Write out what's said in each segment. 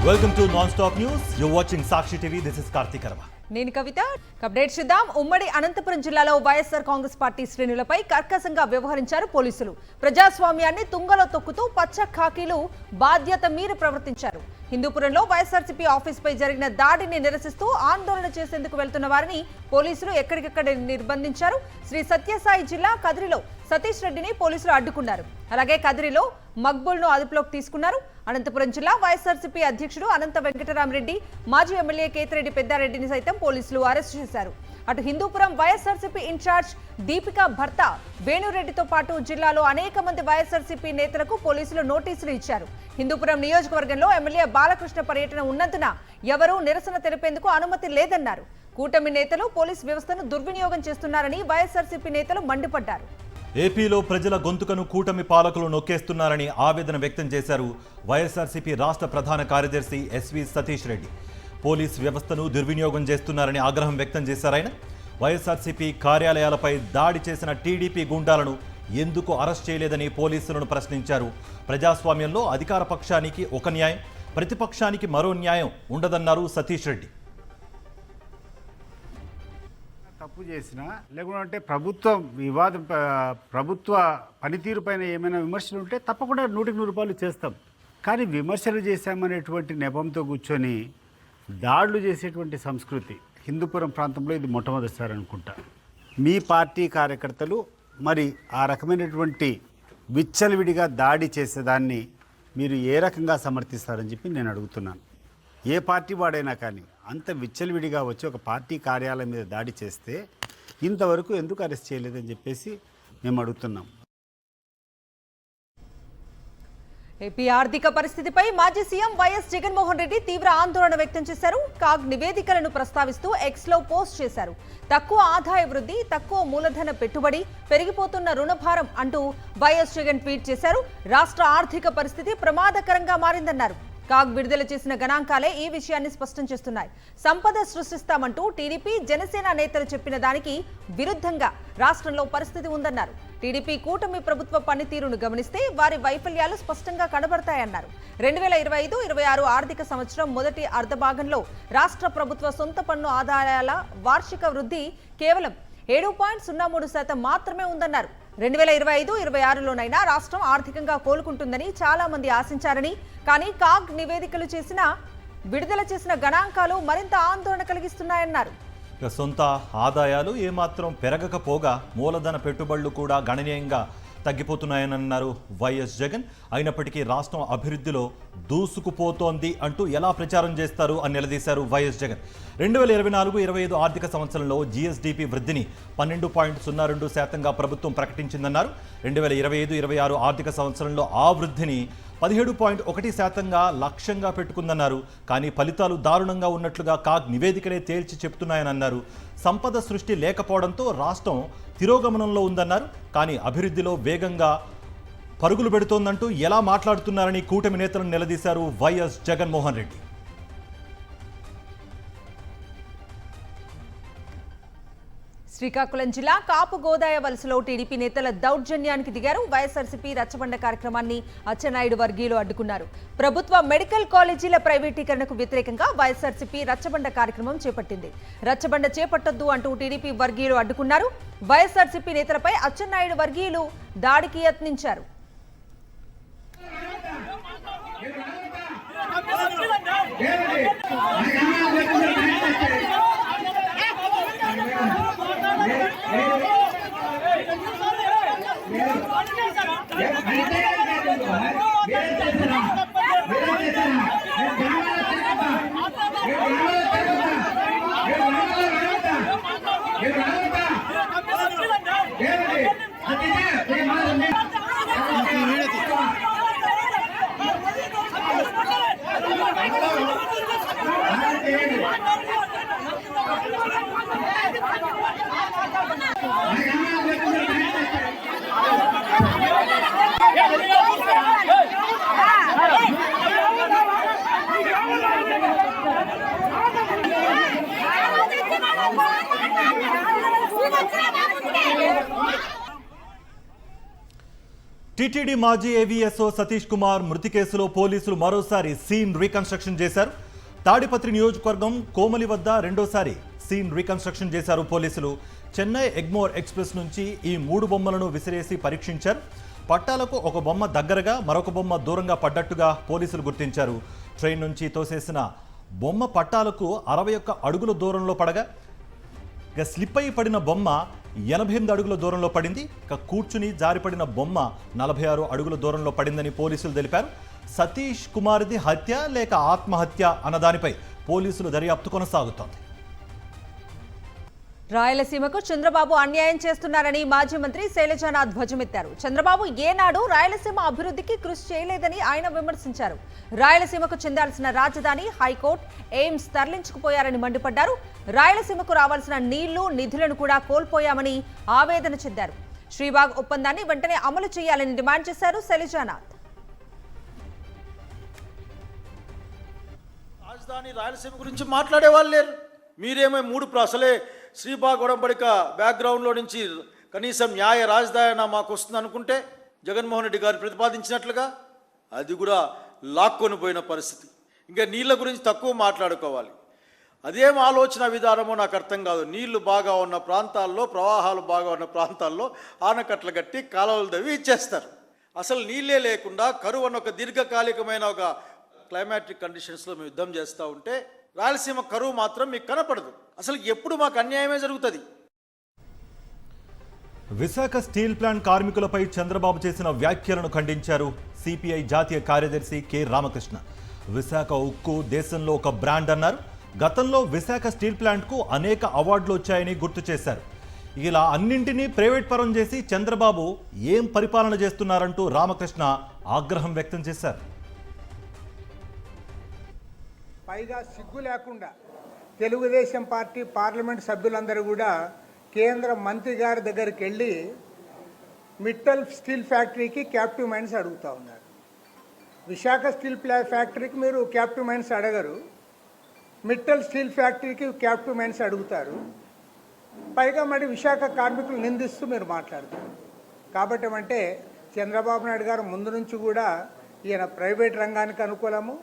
Welcome to Non-Stop News. You're watching Sakshi TV. This is Karthik Arva. నేను కవిత. Update చేద్దాం. ఉమ్మడి అనంతపురం జిల్లాలో YSR Congress party శ్రేణులపై కర్కశంగా వ్యవహరించారు పోలీసులు. ప్రజాస్వామ్యాన్ని తుంగలో తొక్కుతూ పచ్చ ఖాకీలు బాధ్యత మీరి ప్రవర్తించారు. హిందూపురంలో వైఎస్ఆర్సీపీ ఆఫీస్పై జరిగిన దాడిని నిరసిస్తూ ఆందోళన చేసేందుకు వెళ్తున్న వారిని పోలీసులు ఎక్కడికక్కడ నిర్బంధించారు. శ్రీ సత్యసాయి జిల్లా కదిరిలో సతీష్ రెడ్డిని పోలీసులు అడ్డుకున్నారు. అలాగే కదిరిలో మక్బుల్ను అదుపులోకి తీసుకున్నారు. అనంతపురం జిల్లా వైఎస్ఆర్సీపీ అధ్యక్షుడు అనంత వెంకటరామరెడ్డి, మాజీ ఎమ్మెల్యే కేతిరెడ్డి పెద్దారెడ్డిని సైతం పోలీసులు అరెస్టు చేశారు. అటు హిందూపురం వైఎస్ఆర్సీపీ ఇన్ఛార్జ్ దీపిక భర్త వేణురెడ్డితో పాటు జిల్లాలో అనేక మంది వైఎస్ఆర్సీపీ నేతలకు పోలీసులు నోటీసులు ఇచ్చారు. హిందూపురం నియోజకవర్గంలో ఎమ్మెల్యే బాలకృష్ణ పర్యటన ఉన్నందున ఎవరూ నిరసన తెలిపేందుకు అనుమతి లేదన్నారు. కూటమి నేతలు పోలీస్ వ్యవస్థను దుర్వినియోగం చేస్తున్నారని వైఎస్ఆర్సీపీ నేతలు మండిపడ్డారు. ఏపీలో ప్రజల గొంతుకను కూటమి పాలకులు నొక్కేస్తున్నారని ఆవేదన వ్యక్తం చేశారు వైఎస్ఆర్సీపీ రాష్ట్ర ప్రధాన కార్యదర్శి ఎస్వి సతీష్ రెడ్డి. పోలీస్ వ్యవస్థను దుర్వినియోగం చేస్తున్నారని ఆగ్రహం వ్యక్తం చేశారాయన. వైఎస్ఆర్సీపీ కార్యాలయాలపై దాడి చేసిన టీడీపీ గుండాలను ఎందుకు అరెస్ట్ చేయలేదని పోలీసులను ప్రశ్నించారు. ప్రజాస్వామ్యంలో అధికార పక్షానికి ఒక న్యాయం, ప్రతిపక్షానికి మరో న్యాయం ఉండదన్నారు సతీష్ రెడ్డి. తప్పు చేసినా లేకుంటే ప్రభుత్వ పనితీరు పైన ఏమైనా విమర్శలు ఉంటే తప్పకుండా 100% చేస్తాం. కానీ విమర్శలు చేశామనేటువంటి నెపంతో కూర్చొని దాడులు చేసేటువంటి సంస్కృతి హిందూపురం ప్రాంతంలో ఇది మొట్టమొదటిసారి అనుకుంటా. మీ పార్టీ కార్యకర్తలు మరి ఆ రకమైనటువంటి విచ్చలవిడిగా దాడి చేసేదాన్ని మీరు ఏ రకంగా సమర్థిస్తారని చెప్పి నేను అడుగుతున్నాను. ఏ పార్టీ వాడైనా కానీ అంత విచ్చలవిడిగా వచ్చి ఒక పార్టీ కార్యాలయం మీద దాడి చేస్తే ఇంతవరకు ఎందుకు అరెస్ట్ చేయలేదని చెప్పేసి మేము అడుగుతున్నాం. ఏపీ ఆర్థిక పరిస్థితిపై మాజీ సీఎం వైఎస్ జగన్మోహన్ రెడ్డి తీవ్ర ఆందోళన వ్యక్తం చేశారు. కాగ్ నివేదికలను ప్రస్తావిస్తూ ఎక్స్లో పోస్ట్ చేశారు. తక్కువ ఆదాయ వృద్ధి, తక్కువ మూలధన పెట్టుబడి, పెరిగిపోతున్న రుణభారం అంటూ వైఎస్ జగన్ ట్వీట్ చేశారు. రాష్ట్ర ఆర్థిక పరిస్థితి ప్రమాదకరంగా మారిందన్నారు. కాగ్ విడుదల చేసిన గణాంకాలే ఈ విషయాన్ని స్పష్టం చేస్తున్నాయి. సంపద సృష్టిస్తామంటూ టీడీపీ, జనసేన నేతలు చెప్పిన దానికి విరుద్ధంగా రాష్ట్రంలో పరిస్థితి ఉందన్నారు. టీడీపీ కూటమి ప్రభుత్వ పనితీరును గమనిస్తే వారి వైఫల్యాలు స్పష్టంగా కనబడతాయన్నారు. 2025-26 ఆర్థిక సంవత్సరం మొదటి అర్ధభాగంలో రాష్ట్ర ప్రభుత్వ సొంత పన్ను ఆదాయాల వార్షిక వృద్ధి కేవలం 7.03% మాత్రమే ఉందన్నారు. 2025-26లోనైనా రాష్ట్రం ఆర్థికంగా కోలుకుంటుందని చాలా మంది ఆశించారని, కానీ కాగ్ నివేదికలు విడుదల చేసిన గణాంకాలు మరింత ఆందోళన కలిగిస్తున్నాయన్నారు. సొంత ఆదాయాలు ఏమాత్రం పెరగకపోగా మూలధన పెట్టుబడులు కూడా గణనీయంగా తగ్గిపోతున్నాయన్నారు వైఎస్ జగన్. అయినప్పటికీ రాష్ట్రం అభివృద్ధిలో దూసుకుపోతోంది అంటూ ఎలా ప్రచారం చేస్తారు అని నిలదీశారు వైఎస్ జగన్. 2024-25 ఆర్థిక సంవత్సరంలో జీఎస్డీపీ వృద్ధిని 12.02%గా ప్రభుత్వం ప్రకటించిందన్నారు. 2025-26 ఆర్థిక సంవత్సరంలో ఆ వృద్ధిని 17.1%గా లక్ష్యంగా పెట్టుకుందన్నారు. కానీ ఫలితాలు దారుణంగా ఉన్నట్లుగా కాగ్ నివేదికలే తేల్చి చెప్తున్నాయనన్నారు. సంపద సృష్టి లేకపోవడంతో రాష్ట్రం తిరోగమనంలో ఉందన్నారు. కానీ అభివృద్ధిలో వేగంగా పరుగులు పెడుతోందంటూ ఎలా మాట్లాడుతున్నారని కూటమి నేతలను నిలదీశారు వైఎస్ జగన్మోహన్ రెడ్డి. శ్రీకాకుళం జిల్లా కాపు గోదాయ వలసలో టీడీపీ నేతల దౌర్జన్యానికి దిగారు. వైఎస్ఆర్సీపీ రచ్చబండ కార్యక్రమాన్ని అచ్చెన్నాయుడు వర్గీయులు అడ్డుకున్నారు. ప్రభుత్వ మెడికల్ కాలేజీల ప్రైవేటీకరణకు వ్యతిరేకంగా వైఎస్ఆర్సీపీ రచ్చబండ కార్యక్రమం చేపట్టింది. రచ్చబండ చేపట్టొద్దు అంటూ టీడీపీ వర్గీయులు అడ్డుకున్నారు. వైఎస్ఆర్సీపీ నేతలపై అచ్చెన్నాయుడు వర్గీయులు దాడికి యత్నించారు. టీటీడీ మాజీ ఏవీఎస్ఓ సతీష్ కుమార్ మృతి కేసులో పోలీసులు మరోసారి సీన్ రీకన్స్ట్రక్షన్ చేశారు. తాడిపత్రి నియోజకవర్గం కోమలి వద్ద రెండోసారి సీన్ రీకన్స్ట్రక్షన్ చేశారు పోలీసులు. చెన్నై ఎగ్మోర్ ఎక్స్ప్రెస్ నుంచి ఈ 3 బొమ్మలను విసిరేసి పరీక్షించారు. పట్టాలకు ఒక బొమ్మ దగ్గరగా మరొక బొమ్మ దూరంగా పడ్డట్టుగా పోలీసులు గుర్తించారు. ట్రైన్ నుంచి తోసేసిన బొమ్మ పట్టాలకు 61 అడుగుల దూరంలో పడగా ఇక స్లిప్ అయి పడిన బొమ్మ 88 అడుగుల దూరంలో పడింది. ఇక కూర్చుని జారిపడిన బొమ్మ 46 అడుగుల దూరంలో పడిందని పోలీసులు తెలిపారు. సతీష్ కుమార్ది హత్య లేక ఆత్మహత్య అన్న దానిపై పోలీసులు దర్యాప్తు కొనసాగుతోంది. రాయలసీమకు చంద్రబాబు అన్యాయం చేస్తున్నారని మాజీ మంత్రి శైలజానాథ్ ధ్వజమెత్తారు. చంద్రబాబు ఏనాడు రాయలసీమ అభివృద్ధికి కృషి చేయలేదని ఆయన విమర్శించారు. రాయలసీమకు చెందాల్సిన రాజధాని, హైకోర్టు, ఎయిమ్స్ తరలించుకుపోయారని మండిపడ్డారు. రాయలసీమకు రావాల్సిన నీళ్లు, నిధులను కూడా కోల్పోయామని ఆవేదన చెందారు. శ్రీబాగ్ ఒప్పందాన్ని వెంటనే అమలు చేయాలని డిమాండ్ చేశారు శైలజానాథ్. రాజధాని రాయలసీమ గురించి మాట్లాడే వాళ్ళు లేరు. మీరేమో అసలే శ్రీబాగ్ ఒడంబడిక బ్యాక్గ్రౌండ్లో నుంచి కనీసం న్యాయ రాజధాని మాకు వస్తుంది అనుకుంటే జగన్మోహన్ రెడ్డి గారు ప్రతిపాదించినట్లుగా అది కూడా లాక్కొని పోయిన పరిస్థితి. ఇంకా నీళ్ళ గురించి తక్కువ మాట్లాడుకోవాలి. అదేం ఆలోచన విధానమో నాకు అర్థం కాదు. నీళ్లు బాగా ఉన్న ప్రాంతాల్లో, ప్రవాహాలు బాగా ఉన్న ప్రాంతాల్లో ఆనకట్టలు కట్టి కాలువలు తవ్వి ఇచ్చేస్తారు. అసలు నీళ్ళే లేకుండా కరువు అన్న ఒక దీర్ఘకాలికమైన ఒక క్లైమాటిక్ కండిషన్స్లో మేము యుద్ధం చేస్తూ ఉంటే రాయలసీమ కరువు మాత్రం మీకు కనపడదు. అసలు ఎప్పుడు మాకు అన్యాయమే జరుగుతుంది. విశాఖ స్టీల్ ప్లాంట్ కార్మికులపై చంద్రబాబు చేసిన వ్యాఖ్యలను ఖండించారు సిపిఐ జాతీయ కార్యదర్శి కె రామకృష్ణ. విశాఖ ఉక్కు దేశంలో ఒక బ్రాండ్ అన్నారు. గతంలో విశాఖ స్టీల్ ప్లాంట్కు అనేక అవార్డులు వచ్చాయని గుర్తు చేశారు. ఇలా అన్నింటినీ ప్రైవేట్ పరం చేసి చంద్రబాబు ఏం పరిపాలన చేస్తున్నారంటూ రామకృష్ణ ఆగ్రహం వ్యక్తం చేశారు. పైగా సిగ్గు లేకుండా తెలుగుదేశం పార్టీ పార్లమెంట్ సభ్యులందరూ కూడా కేంద్ర మంత్రి గారి దగ్గరికి వెళ్ళి మిట్టల్ స్టీల్ ఫ్యాక్టరీకి క్యాప్టివ్ మైన్స్ అడుగుతూ ఉన్నారు. విశాఖ స్టీల్ ఫ్యాక్టరీకి మీరు క్యాప్టివ్ మైన్స్ అడగరు, మిట్టల్ స్టీల్ ఫ్యాక్టరీకి క్యాప్టివ్ మైన్స్ అడుగుతారు. పైగా మరి విశాఖ కార్మికులు నిందిస్తూ మీరు మాట్లాడతారు. కాబట్టి అంటే చంద్రబాబు నాయుడు గారు ముందు నుంచి కూడా ఈయన ప్రైవేట్ రంగానికి అనుకూలము,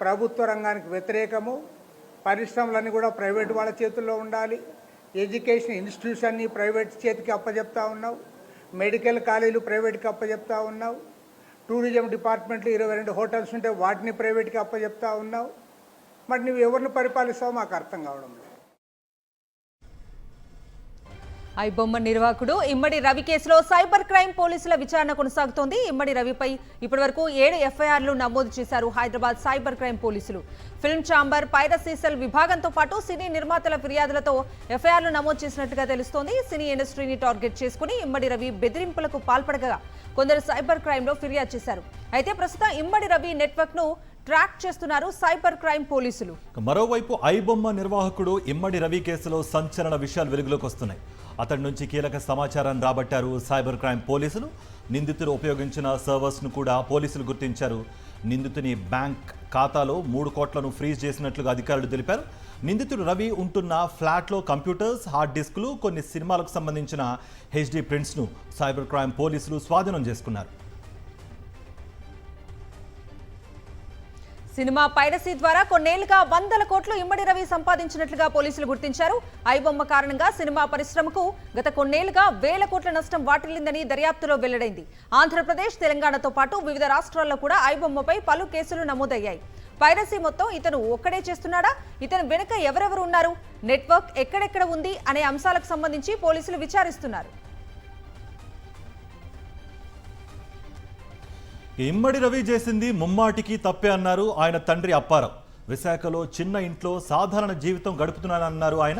ప్రభుత్వ రంగానికి వ్యతిరేకము, పరిశ్రమలన్నీ కూడా ప్రైవేట్ వాళ్ళ చేతుల్లో ఉండాలి, ఎడ్యుకేషన్ ఇన్స్టిట్యూట్స్ అన్నీ ప్రైవేట్ చేతికి అప్పచెప్తా ఉన్నావు, మెడికల్ కాలేజీలు ప్రైవేట్కి అప్పచెప్తా ఉన్నావు, టూరిజం డిపార్ట్మెంట్లో 22 హోటల్స్ ఉంటే వాటిని ప్రైవేట్కి అప్పచెప్తా ఉన్నావు. మరి నువ్వు ఎవరిని పరిపాలిస్తావో మాకు అర్థం కావడం లేదు. ఐబొమ్మ నిర్వాహకుడు ఇమ్మడి రవి కేసులో సైబర్ క్రైమ్ పోలీసుల విచారణ కొనసాగుతోంది. ఇమ్మడి రవిపై ఇప్పటివరకు 7 ఎఫ్ఐఆర్లు నమోదు చేశారు హైదరాబాద్ సైబర్ క్రైమ్ పోలీసులు. ఫిల్మ్ ఛాంబర్, పైరసీ సెల్ విభాగంతో పాటు సినీ నిర్మాతల ఫిర్యాదులతో ఎఫ్ఐఆర్లు నమోదు చేసినట్టుగా తెలుస్తోంది. సినీ ఇండస్ట్రీని టార్గెట్ చేసుకుని ఇమ్మడి రవి బెదిరింపులకు పాల్పడగా కొందరు సైబర్ క్రైమ్లో ఫిర్యాదు చేశారు. అయితే ప్రస్తుతం ఇమ్మడి రవి నెట్వర్క్ ను ట్రాక్ చేస్తున్నారు సైబర్ క్రైమ్ పోలీసులు. మరోవైపు ఐబొమ్మ నిర్వాహకుడు ఇమ్మడి రవి కేసులో సంచలన విషయాలు వెలుగులోకి వస్తున్నాయి. అతడి నుంచి కీలక సమాచారాన్ని రాబట్టారు సైబర్ క్రైమ్ పోలీసులు. నిందితులు ఉపయోగించిన సర్వర్స్ను కూడా పోలీసులు గుర్తించారు. నిందితుని బ్యాంక్ ఖాతాలో 3 కోట్లను ఫ్రీజ్ చేసినట్లుగా అధికారులు తెలిపారు. నిందితుడు రవి ఉంటున్న ఫ్లాట్లో కంప్యూటర్స్, హార్డ్ డిస్కులు, కొన్ని సినిమాలకు సంబంధించిన హెచ్డి ప్రింట్స్ను సైబర్ క్రైమ్ పోలీసులు స్వాధీనం చేసుకున్నారు. సినిమా పైరసీ ద్వారా కొన్నేళ్లుగా 100 కోట్లు ఇమ్మడి రవి సంపాదించినట్లుగా పోలీసులు గుర్తించారు. ఐబొమ్మ కారణంగా సినిమా పరిశ్రమకు గత కొన్నేళ్లుగా 1000 కోట్ల నష్టం వాటిల్లిందని దర్యాప్తులో వెల్లడైంది. ఆంధ్రప్రదేశ్, తెలంగాణతో పాటు వివిధ రాష్ట్రాల్లో కూడా ఐబొమ్మపై పలు కేసులు నమోదయ్యాయి. పైరసీ మొత్తం ఇతను ఒక్కడే చేస్తున్నాడా? ఇతను వెనుక ఎవరెవరు ఉన్నారు? నెట్వర్క్ ఎక్కడెక్కడ ఉంది అనే అంశాలకు సంబంధించి పోలీసులు విచారిస్తున్నారు. ఇమ్మడి రవి చేసింది ముమ్మాటికి తప్పే అన్నారు ఆయన తండ్రి అప్పారావు. విశాఖలో చిన్న ఇంట్లో సాధారణ జీవితం గడుపుతున్నానన్నారు ఆయన.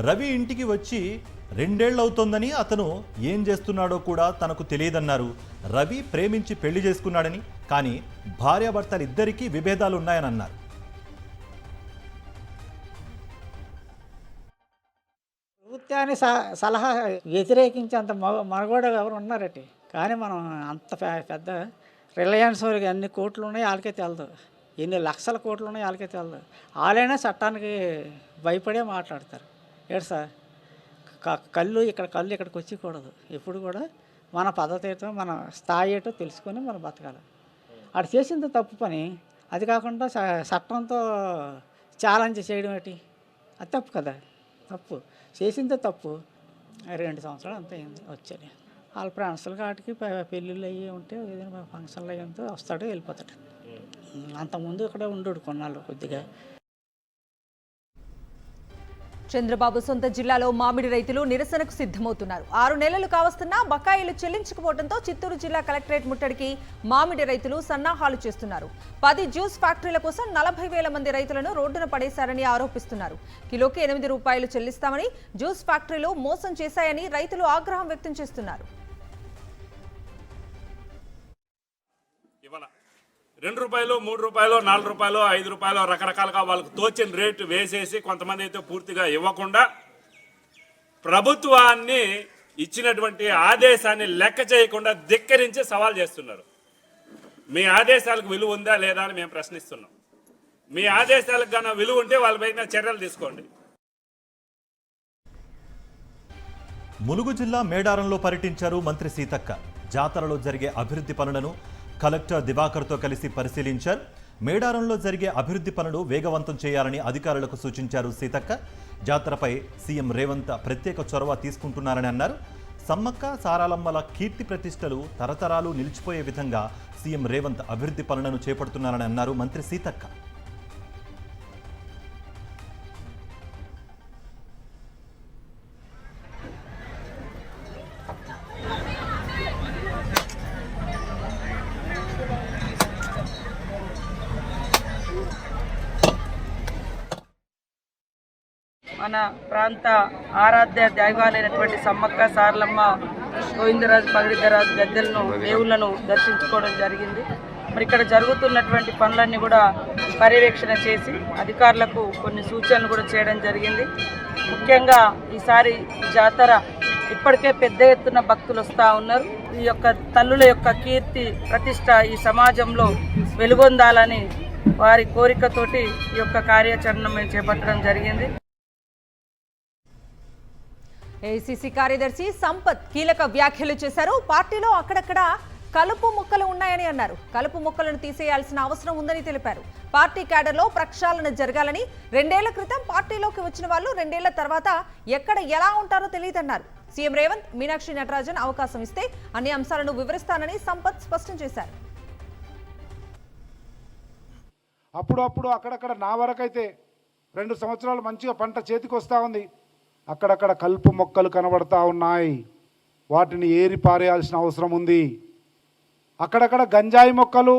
రవి ఇంటికి వచ్చి 2 ఏళ్ళు అవుతోందని, అతను ఏం చేస్తున్నాడో కూడా తనకు తెలియదన్నారు. రవి ప్రేమించి పెళ్లి చేసుకున్నాడని, కానీ భార్యాభర్తలిద్దరికీ విభేదాలు ఉన్నాయని అన్నారు. ప్రభుత్వాన్ని సలహా వ్యతిరేకించేంత మగవాడు ఎవరు ఉన్నారటి. కానీ మనం అంత పెద్ద రిలయన్స్ వారికి ఎన్ని కోట్లు ఉన్నాయి వాళ్ళకే తెలదు, ఎన్ని లక్షల కోట్లు ఉన్నాయి వాళ్ళకే తెలదు. వాళ్ళైనా చట్టానికి భయపడే మాట్లాడతారు. ఏడు సార్, కళ్ళు ఇక్కడికి వచ్చి కూడదు. ఎప్పుడు కూడా మన పద్ధతి ఏంటో మన స్థాయి ఏంటో తెలుసుకొని మనం బతకాలి. అటు చేసింది తప్పు పని, అది కాకుండా చట్టంతో ఛాలెంజ్ చేయడం ఏంటి, అది తప్పు కదా. తప్పు చేసిందే తప్పు. 2 సంవత్సరాలు అంత అయింది వచ్చాడు. వాళ్ళ ఫ్రెండ్స్లు కాటికి పెళ్ళిళ్ళు అయ్యి ఉంటే ఏదైనా ఫంక్షన్లు అయ్యి ఉంటే వస్తాడు వెళ్ళిపోతాడు. అంతకుముందు ఇక్కడ ఉండడు కొన్నాళ్ళు కొద్దిగా. చంద్రబాబు సొంత జిల్లాలో మామిడి రైతులు నిరసనకు సిద్ధమవుతున్నారు. 6 నెలలు కావస్తున్నా బకాయిలు చెల్లించకపోవడంతో చిత్తూరు జిల్లా కలెక్టరేట్ ముట్టడికి మామిడి రైతులు సన్నాహాలు చేస్తున్నారు. 10 జ్యూస్ ఫ్యాక్టరీల కోసం 40,000 మంది రైతులను రోడ్డున పడేశారని ఆరోపిస్తున్నారు. కిలోకి 8 రూపాయలు చెల్లిస్తామని జ్యూస్ ఫ్యాక్టరీలు మోసం చేశాయని రైతులు ఆగ్రహం వ్యక్తం చేస్తున్నారు. 2 రూపాయలు, 3 రూపాయలు, 4 రూపాయలు, 5 రూపాయలు రకరకాలుగా వాళ్ళకు తోచిన రేటు వేసేసి కొంతమంది అయితే పూర్తిగా ఇవ్వకుండా ప్రభుత్వాన్ని ఇచ్చినటువంటి ఆదేశాన్ని లెక్క చేయకుండా ధిక్కరించి సవాల్ చేస్తున్నారు. మీ ఆదేశాలకు విలువ ఉందా లేదా అని మేము ప్రశ్నిస్తున్నాం. మీ ఆదేశాలకు కన్నా విలువ ఉంటే వాళ్ళపైన చర్యలు తీసుకోండి. ములుగు జిల్లా మేడారంలో పర్యటించారు మంత్రి సీతక్క. జాతరలో జరిగే అభివృద్ధి పనులను కలెక్టర్ దివాకర్తో కలిసి పరిశీలించారు. మేడారంలో జరిగే అభివృద్ధి పనులు వేగవంతం చేయాలని అధికారులకు సూచించారు సీతక్క. జాతరపై సీఎం రేవంత్ ప్రత్యేక చొరవ తీసుకుంటున్నారని అన్నారు. సమ్మక్క సారాలమ్మల కీర్తి ప్రతిష్టలు తరతరాలు నిలిచిపోయే విధంగా సీఎం రేవంత్ అభివృద్ధి పనులను చేపడుతున్నారని అన్నారు మంత్రి సీతక్క. మన ప్రాంత ఆరాధ్య దైవాలైనటువంటి సమ్మక్క సారలమ్మ గోవిందరాజు పగడిద్దరాజు గద్దెలను దేవుళ్లను దర్శించుకోవడం జరిగింది. మరి ఇక్కడ జరుగుతున్నటువంటి పనులన్నీ కూడా పర్యవేక్షణ చేసి అధికారులకు కొన్ని సూచనలు కూడా చేయడం జరిగింది. ముఖ్యంగా ఈసారి జాతర ఇప్పటికే పెద్ద ఎత్తున భక్తులు వస్తూ ఉన్నారు. ఈ యొక్క తల్లుల యొక్క కీర్తి ప్రతిష్ట ఈ సమాజంలో వెలుగొందాలని వారి కోరికతోటి ఈ యొక్క కార్యాచరణ మేము చేపట్టడం జరిగింది. ఏఐసీసీ కార్యదర్శి సంపత్ కీలక వ్యాఖ్యలు చేశారు. పార్టీలో అక్కడక్కడ కలుపు మొక్కలు ఉన్నాయని అన్నారు. కలుపు మొక్కలను తీసేయాల్సిన అవసరం ఉందని తెలిపారు. పార్టీ క్యాడర్లో ప్రక్షాళన జరగాలని, 2 ఏళ్ల క్రితం పార్టీలోకి వచ్చిన వాళ్ళు 2 ఏళ్ల తర్వాత ఎక్కడ ఎలా ఉంటారో తెలియదన్నారు. సీఎం రేవంత్ మీనాక్షి నటరాజన్ అవకాశం ఇస్తే అన్ని అంశాలను వివరిస్తానని సంపత్ స్పష్టం చేశారు. అప్పుడప్పుడు అక్కడక్కడ నా వరకైతే 2 సంవత్సరాలు మంచిగా పంట చేతికి వస్తూ ఉంది. అక్కడక్కడ కలుపు మొక్కలు కనబడతా ఉన్నాయి. వాటిని ఏరి పారేయాల్సిన అవసరం ఉంది. అక్కడక్కడ గంజాయి మొక్కలు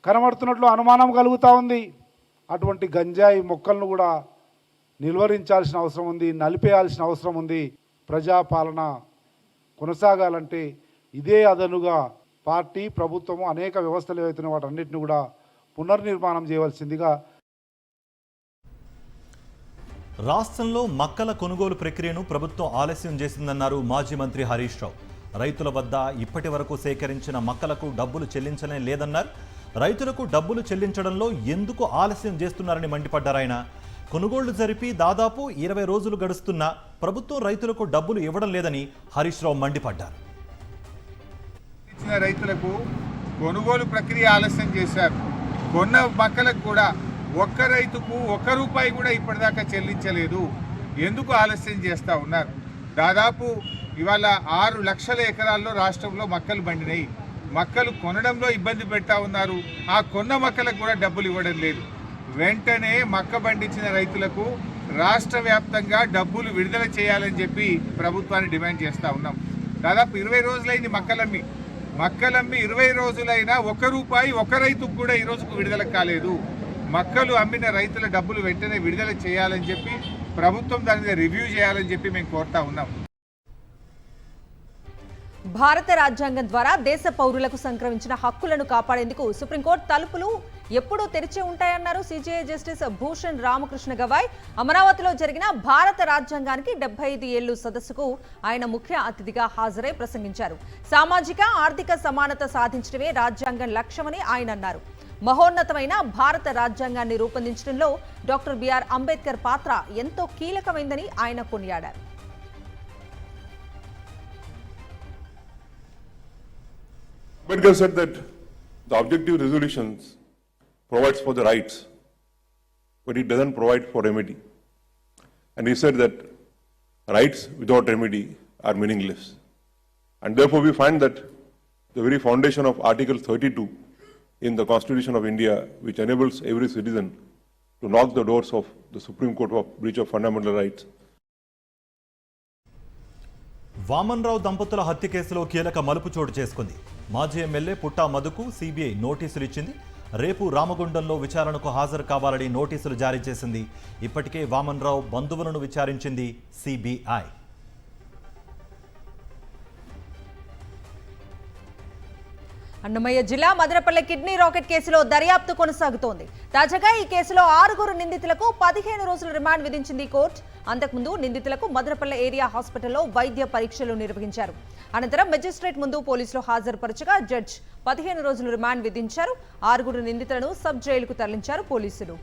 కనబడుతున్నట్లు అనుమానం కలుగుతూ ఉంది. అటువంటి గంజాయి మొక్కలను కూడా నిలువరించాల్సిన అవసరం ఉంది, నలిపేయాల్సిన అవసరం ఉంది. ప్రజాపాలన కొనసాగాలంటే ఇదే అదనుగా పార్టీ, ప్రభుత్వము అనేక వ్యవస్థలు ఏవైతున్నాయో వాటన్నిటిని కూడా పునర్నిర్మాణం చేయవలసిందిగా. రాష్ట్రంలో మక్కల కొనుగోలు ప్రక్రియను ప్రభుత్వం ఆలస్యం చేసిందన్నారు మాజీ మంత్రి హరీష్ రావు. రైతుల వద్ద ఇప్పటి వరకు సేకరించిన మక్కలకు డబ్బులు చెల్లించనే లేదన్నారు. రైతులకు డబ్బులు చెల్లించడంలో ఎందుకు ఆలస్యం చేస్తున్నారని మండిపడ్డారు ఆయన. కొనుగోళ్లు జరిపి దాదాపు 20 రోజులు గడుస్తున్నా ప్రభుత్వం రైతులకు డబ్బులు ఇవ్వడం లేదని హరీష్ రావు మండిపడ్డారు. రైతులకు కొనుగోలు ప్రక్రియ ఆలస్యం చేశారు. కొన్న మక్కలకు కూడా ఒక్క రైతుకు 1 రూపాయి కూడా ఇప్పటిదాకా చెల్లించలేదు. ఎందుకు ఆలస్యం చేస్తూ ఉన్నారు? దాదాపు ఇవాళ 6 లక్షల ఎకరాల్లో రాష్ట్రంలో మక్కలు పండినాయి. మక్కలు కొనడంలో ఇబ్బంది పెడతా ఉన్నారు. ఆ కొన్న మక్కలకు కూడా డబ్బులు ఇవ్వడం లేదు. వెంటనే మక్క పండించిన రైతులకు రాష్ట్ర వ్యాప్తంగా డబ్బులు విడుదల చేయాలని చెప్పి ప్రభుత్వాన్ని డిమాండ్ చేస్తూ ఉన్నాం. దాదాపు 20 రోజులైంది మక్కలమ్మి 20 రోజులైనా 1 రూపాయి 1 రైతుకు కూడా ఈ రోజుకు విడుదల కాలేదు. మక్కలు అమ్మిన రైతుల డబ్బులు వెంటనే విడుదల చేయాలని చెప్పి ప్రభుత్వం దాని మీద రివ్యూ చేయాలని చెప్పి మేము కోరుతా ఉన్నాం. భారత రాజ్యాంగం ద్వారా దేశ పౌరులకు సంక్రమించిన హక్కులను కాపాడేందుకు సుప్రీంకోర్టు తలుపులు ఎప్పుడూ తెరిచే ఉంటాయన్నారు సిజేఐ జస్టిస్ భూషణ్ రామకృష్ణ గవాయ్. అమరావతిలో జరిగిన భారత రాజ్యాంగానికి 75 ఏళ్లు సదస్సుకు ఆయన ముఖ్య అతిథిగా హాజరై ప్రసంగించారు. సామాజిక ఆర్థిక సమానత సాధించడమే రాజ్యాంగం లక్ష్యమని ఆయన అన్నారు. మహోన్నతమైన భారత రాజ్యాంగాన్ని రూపొందించడంలో డాక్టర్ బిఆర్ అంబేద్కర్ పాత్ర ఎంతో కీలకమైందని ఆయన కొనియాడారు. Ambedkar said that the objective resolutions provides for the rights, but it doesn't provide for remedy. And he said that rights without remedy are meaningless. And therefore we find that the very foundation of Article 32 in the Constitution of India, which enables every citizen to knock the doors of the Supreme Court of breach of fundamental rights. Vaman రావు దంపతుల హత్య కేసులో కీలక మలుపు చోటు చేసుకుంది. మాజీ MLA పుట్టా మధుకు CBI నోటీసులు ఇచ్చింది. రేపు రామగుండంలో విచారణకు హాజరు కావాలని నోటీసులు జారీ చేసింది. ఇప్పటికే వామన్ రావు బంధువులను విచారించింది సిబిఐ. అన్నమయ్య జిల్లా మదనపల్లె కిడ్నీ రాకెట్ కేసులో దర్యాప్తు కొనసాగుతోంది. తాజాగా ఈ కేసులో 6 నిందితులకు 15 రోజుల రిమాండ్ విధించింది కోర్టు. అంతకుముందు నిందితులకు మదనపల్లె ఏరియా హాస్పిటల్లో వైద్య పరీక్షలు నిర్వహించారు. అనంతరం మెజిస్ట్రేట్ ముందు పోలీసులు హాజరుపరచగా జడ్జి 15 రోజులు రిమాండ్ విధించారు. 6 నిందితులను సబ్ జైలుకు తరలించారు పోలీసులు.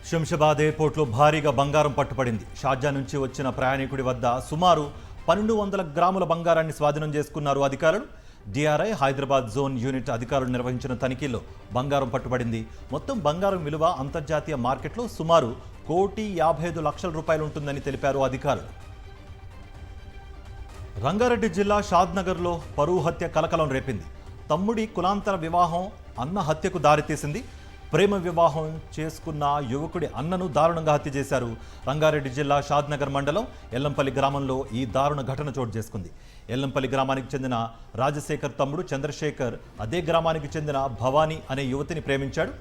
శంషాబాద్ ఎయిర్పోర్ట్లో భారీగా బంగారం పట్టుబడింది. షార్జా నుంచి వచ్చిన ప్రయాణికుడి వద్ద సుమారు 1200 గ్రాముల బంగారాన్ని స్వాధీనం చేసుకున్నారు అధికారులు. డిఆర్ఐ హైదరాబాద్ జోన్ యూనిట్ అధికారులు నిర్వహించిన తనిఖీల్లో బంగారం పట్టుబడింది. మొత్తం బంగారం విలువ అంతర్జాతీయ మార్కెట్లో సుమారు 1,55,00,000 రూపాయలు ఉంటుందని తెలిపారు అధికారులు. రంగారెడ్డి జిల్లా షాద్నగర్లో పరువు హత్య కలకలం రేపింది. తమ్ముడి కులాంతర వివాహం అన్న హత్యకు దారితీసింది. ప్రేమ వివాహం చేసుకున్న యువకుడి అన్నను దారుణంగా హత్య చేశారు. రంగారెడ్డి జిల్లా షాద్నగర్ మండలం ఎల్లంపల్లి గ్రామంలో ఈ దారుణ ఘటన చోటు చేసుకుంది. ఎల్లంపల్లి గ్రామానికి చెందిన రాజశేఖర్ తమ్ముడు చంద్రశేఖర్ అదే గ్రామానికి చెందిన భవానీ అనే యువతిని ప్రేమించాడు.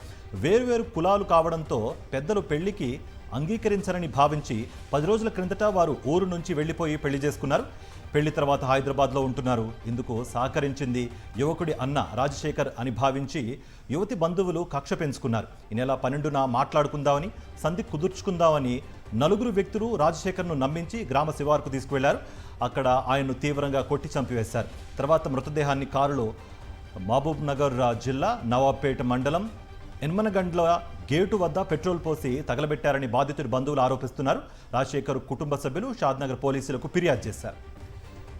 వేరువేరు కులాలు కావడంతో పెద్దలు పెళ్లికి అంగీకరించరని భావించి 10 రోజుల క్రిందట వారు ఊరు నుంచి వెళ్లిపోయి పెళ్లి చేసుకున్నారు. పెళ్లి తర్వాత హైదరాబాద్లో ఉంటున్నారు. ఇందుకు సహకరించింది యువకుడి అన్న రాజశేఖర్ అని భావించి యువతి బంధువులు కక్ష పెంచుకున్నారు. ఈ నెల 12న మాట్లాడుకుందామని సంధి కుదుర్చుకుందామని 4 వ్యక్తులు రాజశేఖర్ను నమ్మించి గ్రామ శివారుకు తీసుకువెళ్లారు. అక్కడ ఆయన్ను తీవ్రంగా కొట్టి చంపివేశారు. తర్వాత మృతదేహాన్ని కారులో మహబూబ్ నగర్ జిల్లా నవాబ్పేట మండలం ఎన్మనగండ్ల గేటు వద్ద పెట్రోల్ పోసి తగలబెట్టారని బాధితుడి బంధువులు ఆరోపిస్తున్నారు. రాజశేఖర్ కుటుంబ సభ్యులు షాద్నగర్ పోలీసులకు ఫిర్యాదు చేశారు.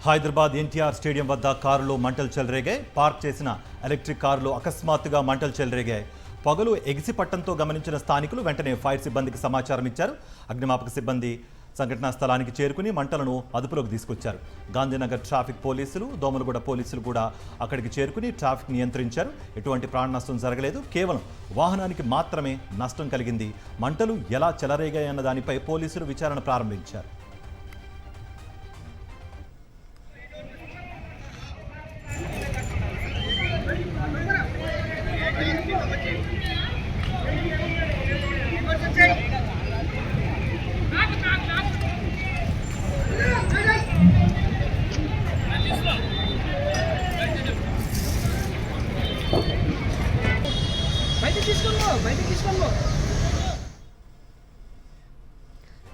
హైదరాబాద్ ఎన్టీఆర్ స్టేడియం వద్ద కారులో మంటలు చెలరేగాయి. పార్క్ చేసిన ఎలక్ట్రిక్ కారులో అకస్మాత్తుగా మంటలు చెలరేగాయి. పొగలు ఎగిసిపట్టంతో గమనించిన స్థానికులు వెంటనే ఫైర్ సిబ్బందికి సమాచారం ఇచ్చారు. అగ్నిమాపక సిబ్బంది సంఘటనా స్థలానికి చేరుకుని మంటలను అదుపులోకి తీసుకొచ్చారు. గాంధీనగర్ ట్రాఫిక్ పోలీసులు, దోమలగూడ పోలీసులు కూడా అక్కడికి చేరుకుని ట్రాఫిక్ నియంత్రించారు. ఎటువంటి ప్రాణ నష్టం జరగలేదు. కేవలం వాహనానికి మాత్రమే నష్టం కలిగింది. మంటలు ఎలా చెలరేగాయన్న దానిపై పోలీసులు విచారణ ప్రారంభించారు.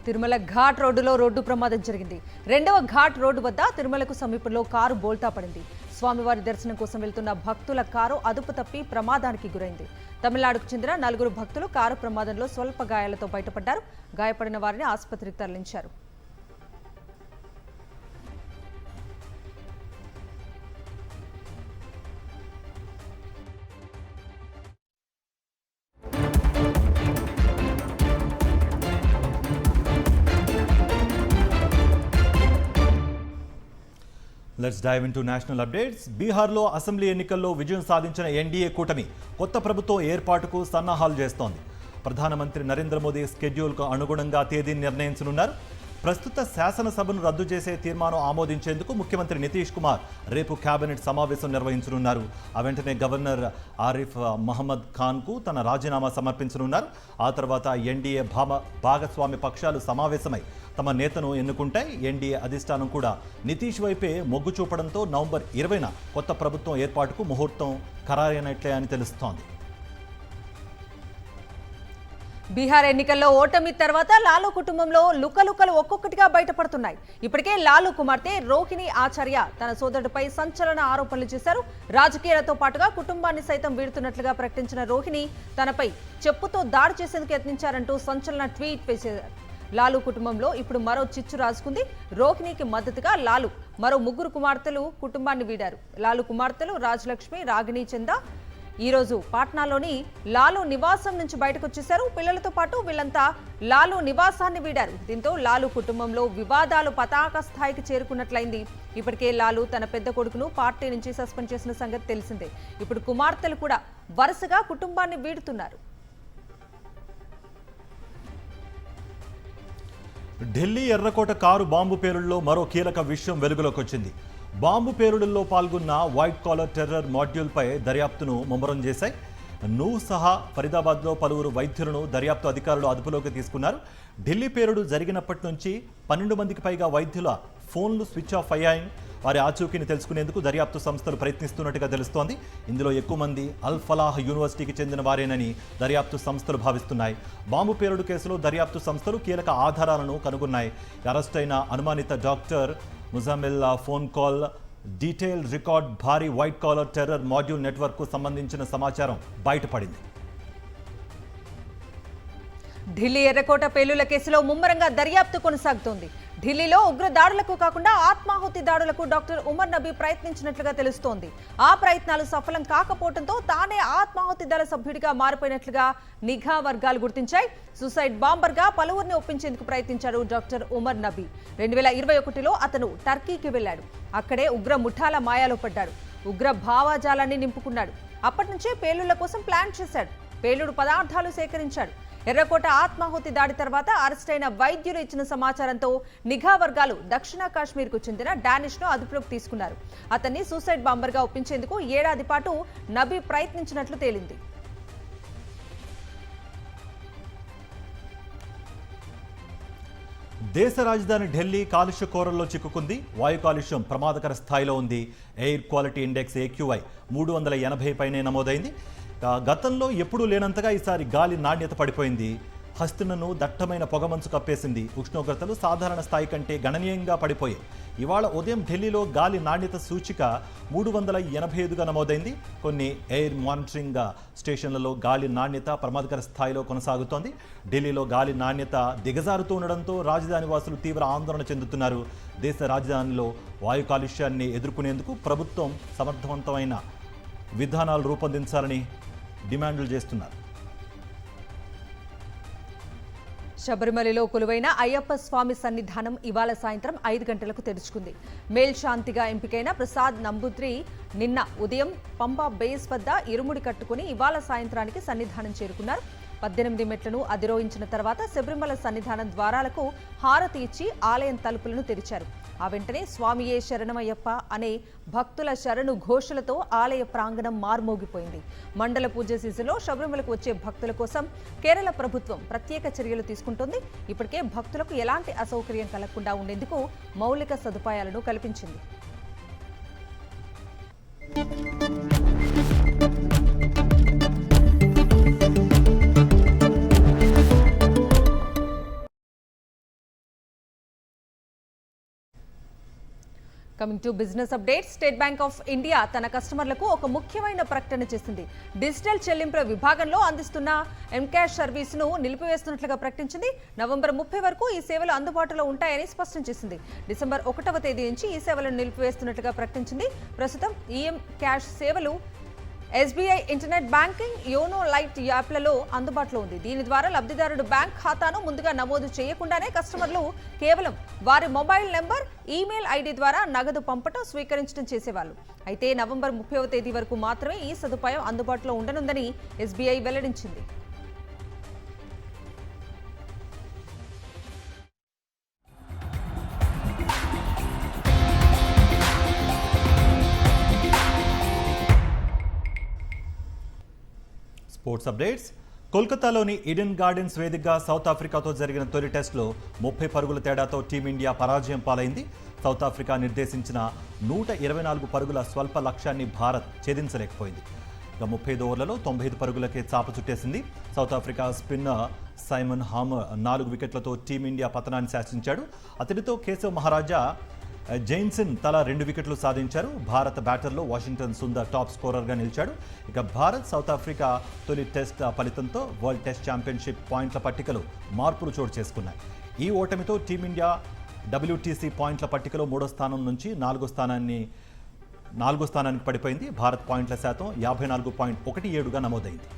తిరుమల ఘాట్ రోడ్డులో రోడ్డు ప్రమాదం జరిగింది. 2వ ఘాట్ రోడ్డు వద్ద తిరుమలకు సమీపంలో కారు బోల్తా పడింది. స్వామివారి దర్శనం కోసం వెళ్తున్న భక్తుల కారు అదుపు తప్పి ప్రమాదానికి గురైంది. తమిళనాడుకు చెందిన 4 భక్తులు కారు ప్రమాదంలో స్వల్ప గాయాలతో బయటపడ్డారు. గాయపడిన వారిని ఆసుపత్రికి తరలించారు. Let's dive into national updates. బీహార్లో అసెంబ్లీ ఎన్నికల్లో విజయం సాధించిన ఎన్డీఏ కూటమి కొత్త ప్రభుత్వం ఏర్పాటుకు సన్నాహాలు చేస్తోంది. ప్రధానమంత్రి నరేంద్ర మోదీ స్కెడ్యూల్కు అనుగుణంగా తేదీని నిర్ణయించనున్నారు. ప్రస్తుత శాసనసభను రద్దు చేసే తీర్మానం ఆమోదించేందుకు ముఖ్యమంత్రి నితీష్ కుమార్ రేపు కేబినెట్ సమావేశం నిర్వహించనున్నారు. ఆ వెంటనే గవర్నర్ ఆరిఫ్ మహమ్మద్ ఖాన్కు తన రాజీనామా సమర్పించనున్నారు. ఆ తర్వాత ఎన్డీఏ భాగస్వామ్య పక్షాలు సమావేశమై తమ నేతను ఎన్నుకుంటాయి. ఎన్డీఏ అధిష్టానం కూడా నితీష్ వైపే మొగ్గు చూపడంతో నవంబర్ 20న కొత్త ప్రభుత్వం ఏర్పాటుకు ముహూర్తం ఖరారైనట్లే అని తెలుస్తోంది. బీహార్ ఎన్నికల్లో ఓటమి తర్వాత లాలూ కుటుంబంలో లుకలుకలు ఒక్కొక్కటిగా బయటపడుతున్నాయి. ఇప్పటికే లాలూ కుమార్తె రోహిణి ఆచార్య తన సోదరుడిపై సంచలన ఆరోపణలు చేశారు. రాజకీయాలతో పాటుగా కుటుంబాన్ని సైతం వీడుతున్నట్లుగా ప్రకటించిన రోహిణి తనపై చెప్పుతో దాడి చేసేందుకు యత్నించారంటూ సంచలన ట్వీట్ చేశారు. లాలు కుటుంబంలో ఇప్పుడు మరో చిచ్చు రాజుకుంది. రోహిణికి మద్దతుగా లాలు మరో 3 కుమార్తెలు కుటుంబాన్ని వీడారు. లాలు కుమార్తెలు రాజలక్ష్మి, రాగిణి చంద ఈరోజు పాట్నాలోని లాలు నివాసం నుంచి బయటకు వచ్చేశారు. పిల్లలతో పాటు వీళ్ళంతా లాలు నివాసాన్ని వీడారు. దీంతో లాలు కుటుంబంలో వివాదాలు పతాక స్థాయికి చేరుకున్నట్లయింది. ఇప్పటికే లాలు తన పెద్ద కొడుకును పార్టీ నుంచి సస్పెండ్ చేసిన సంగతి తెలిసిందే. ఇప్పుడు కుమార్తెలు కూడా వరుసగా కుటుంబాన్ని వీడుతున్నారు. ఢిల్లీ ఎర్రకోట కారు బాంబు పేలుళ్లలో మరో కీలక విషయం వెలుగులోకి వచ్చింది. బాంబు పేలుడుల్లో పాల్గొన్న వైట్ కాలర్ టెర్రర్ మాడ్యూల్పై దర్యాప్తును ముమ్మరం చేశాయి. నువ్వు సహా ఫరీదాబాద్లో పలువురు వైద్యులను దర్యాప్తు అధికారులు అదుపులోకి తీసుకున్నారు. ఢిల్లీ పేలుడు జరిగినప్పటి నుంచి 12 మందికి పైగా వైద్యుల ఫోన్లు స్విచ్ ఆఫ్ అయ్యాయి. వారి ఆచూకీని తెలుసుకునేందుకు దర్యాప్తు సంస్థలు ప్రయత్నిస్తున్నట్టుగా తెలుస్తోంది. ఇందులో ఎక్కువ మంది అల్ ఫలాహ్ యూనివర్సిటీకి చెందిన వారేనని దర్యాప్తు సంస్థలు భావిస్తున్నాయి. బాంబు పేలుడు కేసులో దర్యాప్తు సంస్థలు కీలక ఆధారాలను కనుగొన్నాయి. అరెస్ట్ అయిన అనుమానిత doctor Muzammil phone call detail record భారీ వైట్ కాలర్ టెర్రర్ మాడ్యూల్ నెట్వర్క్కు సంబంధించిన సమాచారం బయటపడింది. ఢిల్లీ ఎర్రకోట పేలుళ్ల కేసులో ముమ్మరంగా దర్యాప్తు కొనసాగుతోంది. ఢిల్లీలో ఉగ్ర దాడులకు కాకుండా ఆత్మాహుతి దాడులకు డాక్టర్ ఉమర్ నబీ ప్రయత్నించినట్లుగా తెలుస్తోంది. ఆ ప్రయత్నాలు సఫలం కాకపోవడంతో తానే ఆత్మాహుతి దళ సభ్యుడిగా మారిపోయినట్లుగా నిఘా వర్గాలు గుర్తించాయి. సూసైడ్ బాంబర్గా పలువురిని ఒప్పించేందుకు ప్రయత్నించాడు డాక్టర్ ఉమర్ నబీ. 2021లో అతను టర్కీకి వెళ్లాడు. అక్కడే ఉగ్ర ముఠాల మాయాలో పడ్డాడు. ఉగ్ర భావాజాలాన్ని నింపుకున్నాడు. అప్పటి నుంచే పేలుళ్ల కోసం ప్లాన్ చేశాడు. పేలుడు పదార్థాలు సేకరించాడు. ఎర్రకోట ఆత్మాహుతి దాడి తర్వాత అరెస్ట్ అయిన వైద్యులు ఇచ్చిన సమాచారంతో నిఘా వర్గాలు దక్షిణ కాశ్మీర్కు చెందిన డానిష్ను అదుపులోకి తీసుకున్నారు. అతన్ని సూసైడ్ బాంబర్గా ఒప్పించేందుకు 1 ఏడాది పాటు నబీ ప్రయత్నించినట్లు తేలింది. దేశ రాజధాని ఢిల్లీ కాలుష్య కోరల్లో చిక్కుకుంది. వాయు కాలుష్యం ప్రమాదకర స్థాయిలో ఉంది. ఎయిర్ క్వాలిటీ ఇండెక్స్ AQI 380 పైనే నమోదైంది. గతంలో ఎప్పుడూ లేనంతగా ఈసారి గాలి నాణ్యత పడిపోయింది. హస్తినను దట్టమైన పొగమంచు కప్పేసింది. ఉష్ణోగ్రతలు సాధారణ స్థాయి కంటే గణనీయంగా పడిపోయాయి. ఇవాళ ఉదయం ఢిల్లీలో గాలి నాణ్యత సూచిక 385గా నమోదైంది. కొన్ని ఎయిర్ మానిటరింగ్ స్టేషన్లలో గాలి నాణ్యత ప్రమాదకర స్థాయిలో కొనసాగుతోంది. ఢిల్లీలో గాలి నాణ్యత దిగజారుతూ ఉండడంతో రాజధాని వాసులు తీవ్ర ఆందోళన చెందుతున్నారు. దేశ రాజధానిలో వాయు కాలుష్యాన్ని ఎదుర్కొనేందుకు ప్రభుత్వం సమర్థవంతమైన విధానాలు రూపొందించాలని డిమాండ్లు చేస్తున్నారు. శబరిమలలో కొలువైన అయ్యప్ప స్వామి సన్నిధానం ఇవాళ సాయంత్రం 5 గంటలకు తెరుచుకుంది. మేల్శాంతిగా ఎంపికైన ప్రసాద్ నంబూద్రి నిన్న ఉదయం పంబా బేస్ వద్ద ఇరుముడి కట్టుకుని ఇవాళ సాయంత్రానికి సన్నిధానం చేరుకున్నారు. 18 మెట్లను అధిరోహించిన తర్వాత శబరిమల సన్నిధానం ద్వారాలకు హారతి ఇచ్చి ఆలయం తలుపులను తెరిచారు. ఆ వెంటనే స్వామియే శరణమయ్యప్ప అనే భక్తుల శరణు ఘోషలతో ఆలయ ప్రాంగణం మార్మోగిపోయింది. మండల పూజ సీజన్లో శబరిమలకు వచ్చే భక్తుల కోసం కేరళ ప్రభుత్వం ప్రత్యేక చర్యలు తీసుకుంటోంది. ఇప్పటికే భక్తులకు ఎలాంటి అసౌకర్యం కలగకుండా ఉండేందుకు మౌలిక సదుపాయాలను కల్పించింది. Coming to business update. State bank of India తన కస్టమర్లకు ఒక ముఖ్యమైన ప్రకటన చేసింది. డిజిటల్ చెల్లింపుల విభాగంలో అందిస్తున్న ఎంకాష్ సర్వీసును నిలిపివేస్తున్నట్లుగా ప్రకటించింది. నవంబర్ 30 వరకు ఈ సేవలు అందుబాటులో ఉంటాయని స్పష్టం చేసింది. డిసెంబర్ 1వ తేదీ నుంచి ఈ సేవలను నిలిపివేస్తున్నట్లుగా ప్రకటించింది. ప్రస్తుతం ఈఎం క్యాష్ సేవలు SBI internet banking, YONO lite యాప్లలో అందుబాటులో ఉంది. దీని ద్వారా లబ్ధిదారుడు బ్యాంక్ ఖాతాను ముందుగా నమోదు చేయకుండానే కస్టమర్లు కేవలం వారి మొబైల్ నెంబర్, ఈమెయిల్ ID ద్వారా నగదు పంపటం, స్వీకరించడం చేసేవాళ్ళు. అయితే నవంబర్ 30వ తేదీ వరకు మాత్రమే ఈ సదుపాయం అందుబాటులో ఉండనుందని SBI వెల్లడించింది. Sports updates. కోల్కతాలోని ఈడెన్ గార్డెన్స్ వేదికగా సౌత్ ఆఫ్రికాతో జరిగిన తొలి టెస్టులో 30 పరుగుల తేడాతో టీమిండియా పరాజయం పాలైంది. సౌత్ ఆఫ్రికా నిర్దేశించిన 124 పరుగుల స్వల్ప లక్ష్యాన్ని భారత్ ఛేదించలేకపోయింది. ఇక 35 ఓవర్లలో 95 పరుగులకే చాప చుట్టేసింది. South Africa spinner Simon Harmer 4 వికెట్లతో టీమిండియా పతనాన్ని శాసించాడు. అతడితో కేశవ్ మహారాజా, జైన్సన్ తలా 2 వికెట్లు సాధించారు. భారత బ్యాటర్లో వాషింగ్టన్ సుందర్ టాప్ స్కోరర్గా నిలిచాడు. ఇక భారత్ సౌత్ ఆఫ్రికా తొలి టెస్ట్ ఫలితంతో వరల్డ్ టెస్ట్ ఛాంపియన్షిప్ పాయింట్ల పట్టికలో మార్పులు చోటు చేసుకున్నాయి. ఈ ఓటమితో టీమిండియా WTC పాయింట్ల పట్టికలో 3వ స్థానం నుంచి 4వ స్థానానికి పడిపోయింది. భారత్ పాయింట్ల శాతం 54.17గా నమోదైంది.